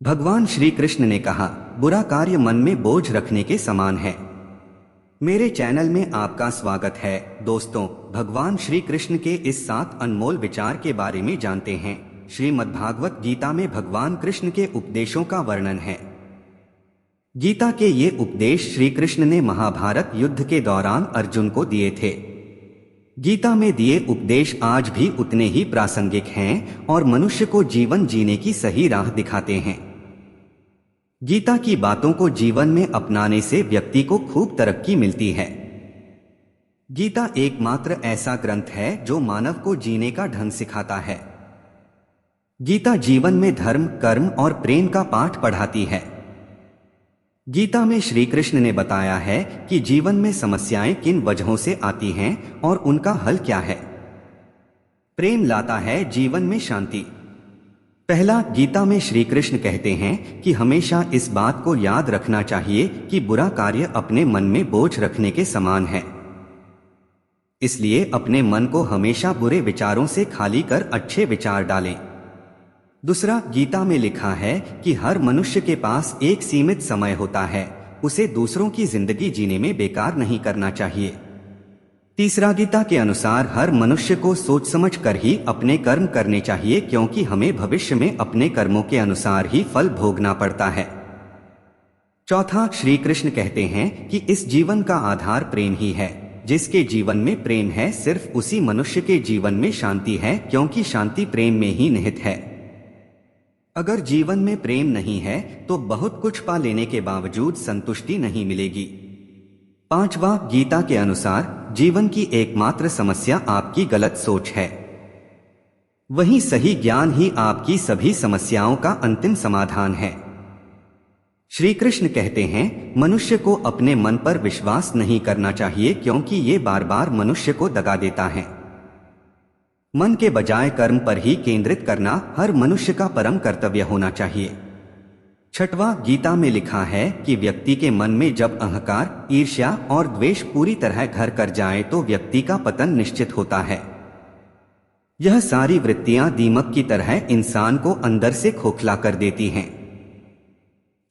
भगवान श्री कृष्ण ने कहा, बुरा कार्य मन में बोझ रखने के समान है। मेरे चैनल में आपका स्वागत है। दोस्तों, भगवान श्री कृष्ण के इस 7 अनमोल विचार के बारे में जानते हैं। श्रीमद्भागवत गीता में भगवान कृष्ण के उपदेशों का वर्णन है। गीता के ये उपदेश श्री कृष्ण ने महाभारत युद्ध के दौरान अर्जुन को दिए थे। गीता में दिए उपदेश आज भी उतने ही प्रासंगिक हैं और मनुष्य को जीवन जीने की सही राह दिखाते हैं। गीता की बातों को जीवन में अपनाने से व्यक्ति को खूब तरक्की मिलती है। गीता एकमात्र ऐसा ग्रंथ है जो मानव को जीने का ढंग सिखाता है। गीता जीवन में धर्म, कर्म और प्रेम का पाठ पढ़ाती है। गीता में श्री कृष्ण ने बताया है कि जीवन में समस्याएं किन वजहों से आती हैं और उनका हल क्या है। प्रेम लाता है जीवन में शांति। पहला, गीता में श्री कृष्ण कहते हैं कि हमेशा इस बात को याद रखना चाहिए कि बुरा कार्य अपने मन में बोझ रखने के समान है। इसलिए अपने मन को हमेशा बुरे विचारों से खाली कर अच्छे विचार डालें। दूसरा, गीता में लिखा है कि हर मनुष्य के पास एक सीमित समय होता है, उसे दूसरों की जिंदगी जीने में बेकार नहीं करना चाहिए। तीसरा, गीता के अनुसार हर मनुष्य को सोच समझ कर ही अपने कर्म करने चाहिए, क्योंकि हमें भविष्य में अपने कर्मों के अनुसार ही फल भोगना पड़ता है। चौथा, श्री कृष्ण कहते हैं कि इस जीवन का आधार प्रेम ही है। जिसके जीवन में प्रेम है, सिर्फ उसी मनुष्य के जीवन में शांति है, क्योंकि शांति प्रेम में ही निहित है। अगर जीवन में प्रेम नहीं है तो बहुत कुछ पा लेने के बावजूद संतुष्टि नहीं मिलेगी। पांचवा, गीता के अनुसार जीवन की एकमात्र समस्या आपकी गलत सोच है। वही सही ज्ञान ही आपकी सभी समस्याओं का अंतिम समाधान है। श्री कृष्ण कहते हैं, मनुष्य को अपने मन पर विश्वास नहीं करना चाहिए, क्योंकि ये बार बार मनुष्य को दगा देता है। मन के बजाय कर्म पर ही केंद्रित करना हर मनुष्य का परम कर्तव्य होना चाहिए। छठवां, गीता में लिखा है कि व्यक्ति के मन में जब अहंकार, ईर्ष्या और द्वेष पूरी तरह घर कर जाए तो व्यक्ति का पतन निश्चित होता है। यह सारी वृत्तियां दीमक की तरह इंसान को अंदर से खोखला कर देती हैं।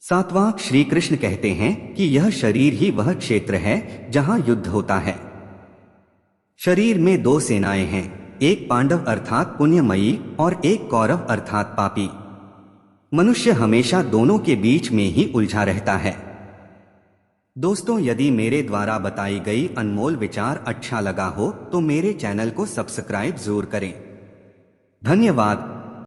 सातवां, श्री कृष्ण कहते हैं कि यह शरीर ही वह क्षेत्र है जहां युद्ध होता है। शरीर में 2 सेनाएं हैं, एक पांडव अर्थात पुण्यमयी और एक कौरव अर्थात पापी। मनुष्य हमेशा दोनों के बीच में ही उलझा रहता है। दोस्तों, यदि मेरे द्वारा बताई गई अनमोल विचार अच्छा लगा हो तो मेरे चैनल को सब्सक्राइब जरूर करें। धन्यवाद।